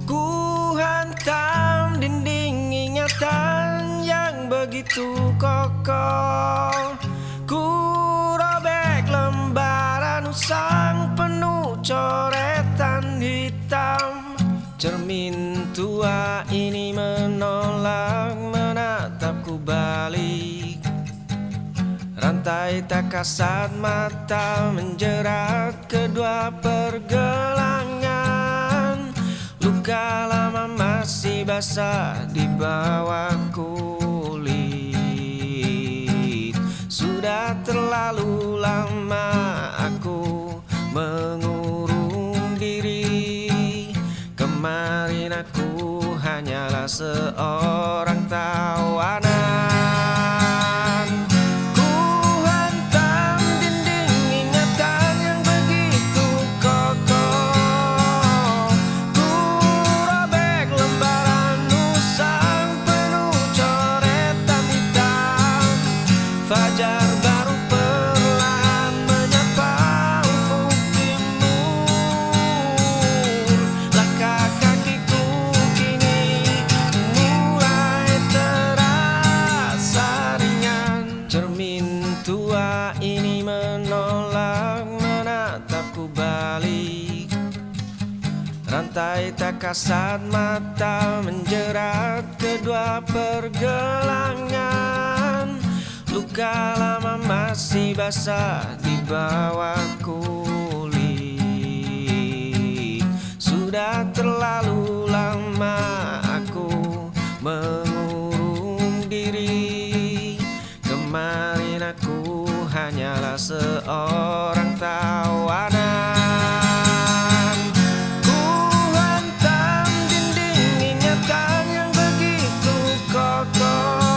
Ku hantam dinding ingatan yang begitu kokoh. Ku robek lembaran usang penuh coretan hitam. Cermin tua ini menolak menatapku balik. Rantai tak kasat mata menjerat kedua pergelangan. Luka lama masih basah di bawah kulit. Sudah terlalu lama aku mengurung diri. Kemarin aku hanyalah seorang tawanan. Fajar baru perlahan menyapa ufuk timur. Langkah kakiku kini mulai terasa ringan. Cermin tua ini menolak menatapku balik. Rantai tak kasat mata menjerat kedua pergelangan. Luka lama masih basah di bawah kulit. Sudah terlalu lama aku mengurung diri. Kemarin aku hanyalah seorang tawanan. Ku hantam dinding ingatan yang begitu kokoh.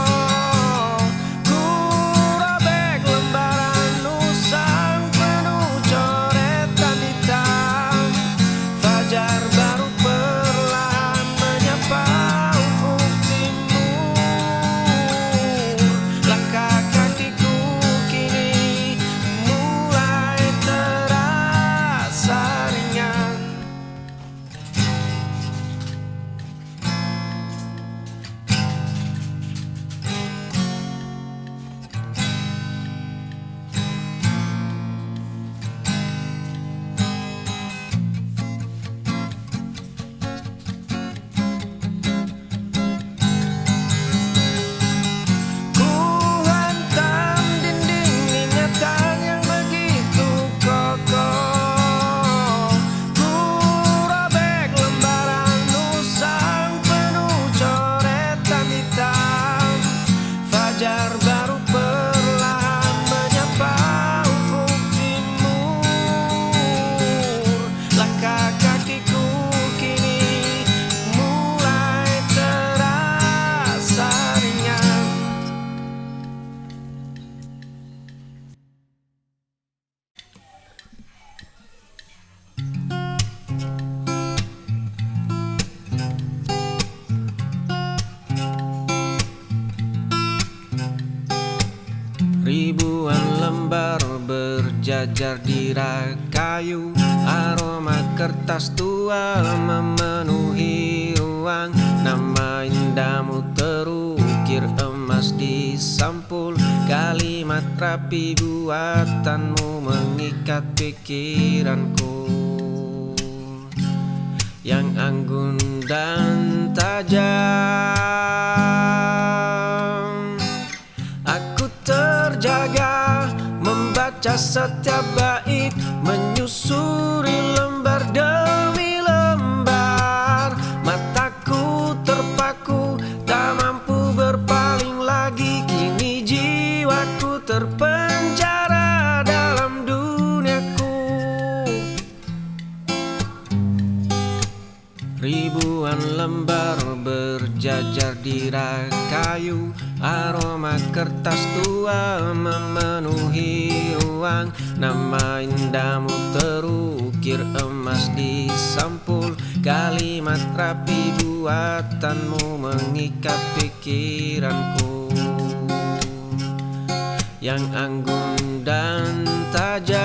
Ribuan lembar berjajar di rak kayu. Aroma kertas tua memenuhi ruang. Nama indahmu terukir emas di sampul. Kalimat rapi buatanmu mengikat pikiranku yang anggun dan tajam. Aku terjaga membaca setiap bait, menyusuri lembar demi lembar. Mataku terpaku, tak mampu berpaling lagi. Kini jiwaku terpenjara dalam duniaku. Ribuan lembar berjajar di rak kayu. Aroma kertas tua memenuhi ruang. Nama indahmu terukir emas di sampul. Kalimat rapi buatanmu mengikat pikiranku yang anggun dan tajam.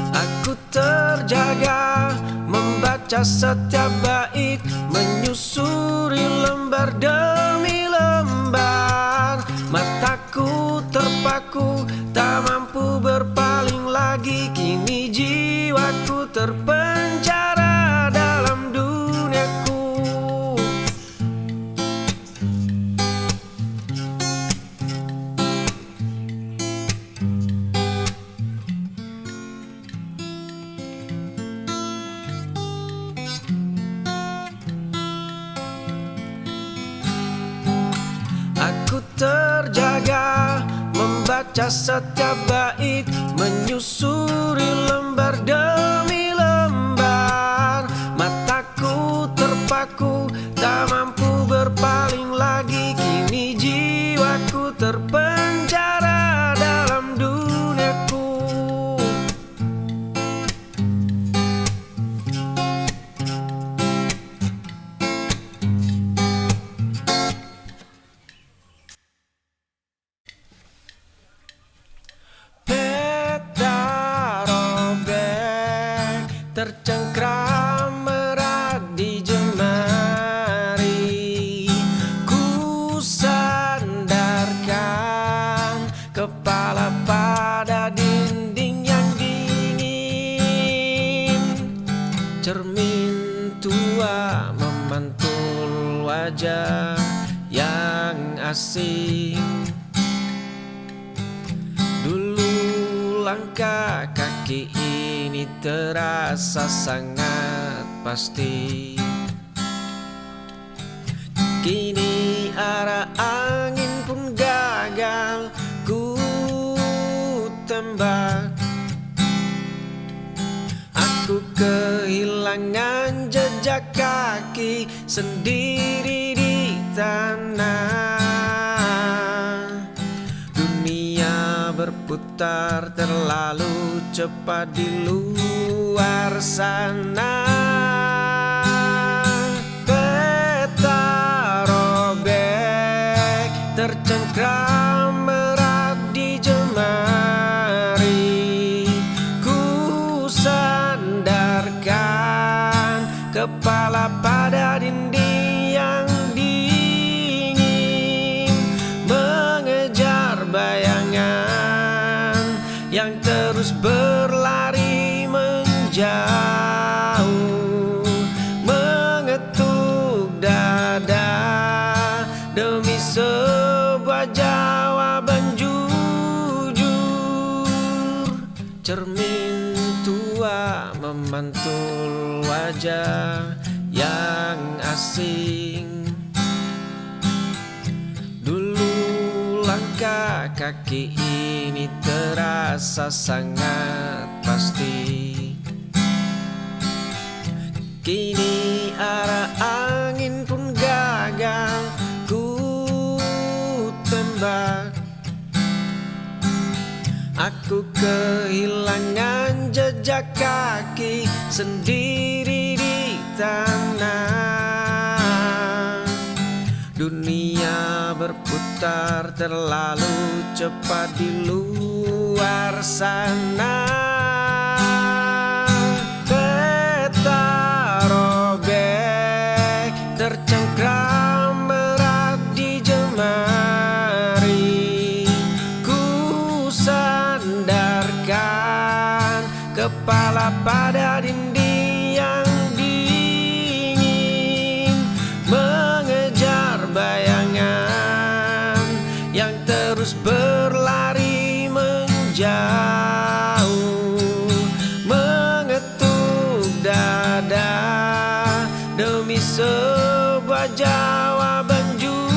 Aku terjaga membaca setiap bait, menyusuri lembar demi lembar. Mataku terpaku, tak mampu berpaling lagi. Kini jiwaku terpenjara dalam duniaku. Terjaga membaca setiap bait, menyusuri lembar demi lembar. Mataku terpaku, tak mampu berpaling lagi. Kini jiwaku terpenjara dalam duniaku. asing. Dulu langkah kaki ini terasa sangat pasti. Kini arah angin pun gagal ku tembak. Aku kehilangan jejak kaki sendiri di tanah. Dunia berputar terlalu cepat di luar sana. Tercengkram erat di jemari. Ku sandarkan kepala pada dinding yang dingin, mengejar bayangan yang terus berlari menjauh, mengetuk dada demi sebuah jawaban jujur. Cermin tua memantul wajah yang asing. Dulu langkah kaki ini terasa sangat pasti. Kini arah angin pun gagal tembak. Aku kehilangan jejak kaki sendiri di tanah. Dunia berputar terlalu cepat di luar sana. Peta robek tercengkram berat di jemari. Ku sandarkan kepala pada dinding yang dingin, mengejar bayangan yang terus berlari menjauh, mengetuk dada demi sebuah jawaban jujur.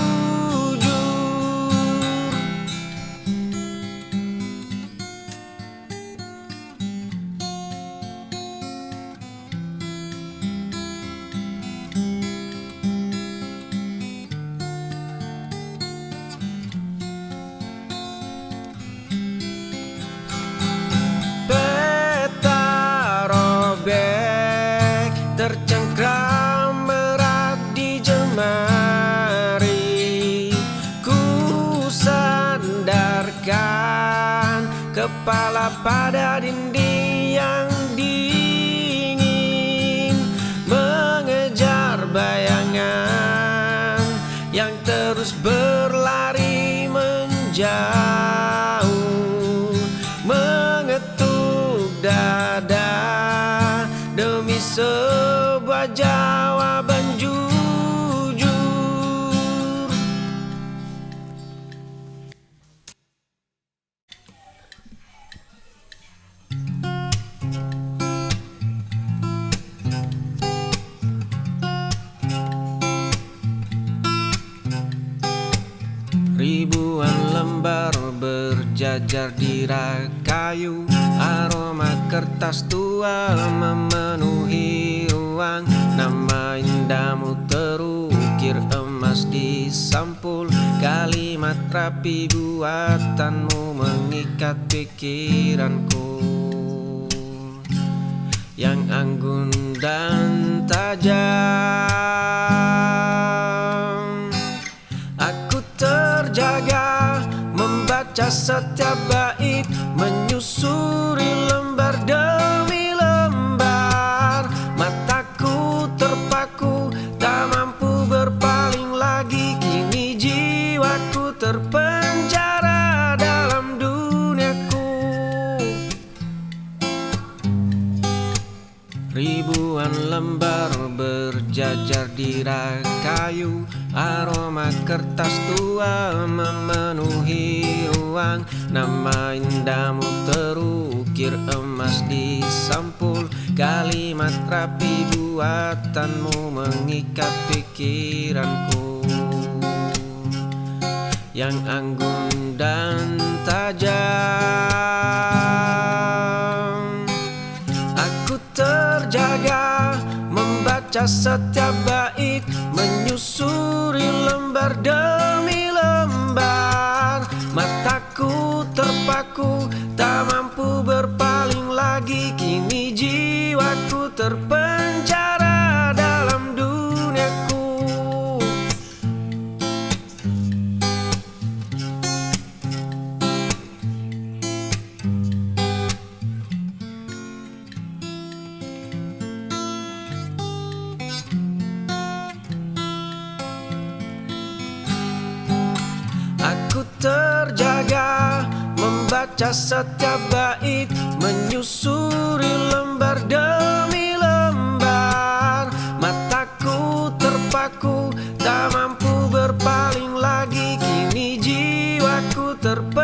Peta robek tercengkram erat di jemari. Ku sandarkan kepala pada dinding yang dingin, mengejar bayangan yang terus berlari menjauh, mengetuk dada demi sebuah jawaban jujur. Ribuan lembar berjajar di rak kayu, aroma kertas tua memenuhi ruang. Nama indahmu terukir emas di sampul, kalimat rapi buatanmu mengikat pikiranku yang anggun dan tajam. Aku terjaga membaca setiap bait, menyusuri lembar demi lembar. Mataku terpaku, tak mampu berpaling lagi. Kini jiwaku terpenjara dalam duniaku. Ribuan lembar berjajar di rak kayu, Aroma kertas tua memenuhi ruang. Nama indahmu terukir emas di sampul. Kalimat rapi buatanmu mengikat pikiranku yang anggun dan tajam. Aku terjaga membaca setiap bait, menyusuri lembar demi lembar. Mataku terpaku, tak mampu berpaling lagi. Kini jiwaku terpenjara dalam duniaku. Aku terjaga membaca setiap bait, menyusuri lembar demi lembar. Mataku terpaku, tak mampu berpaling lagi. Kini jiwaku terpaku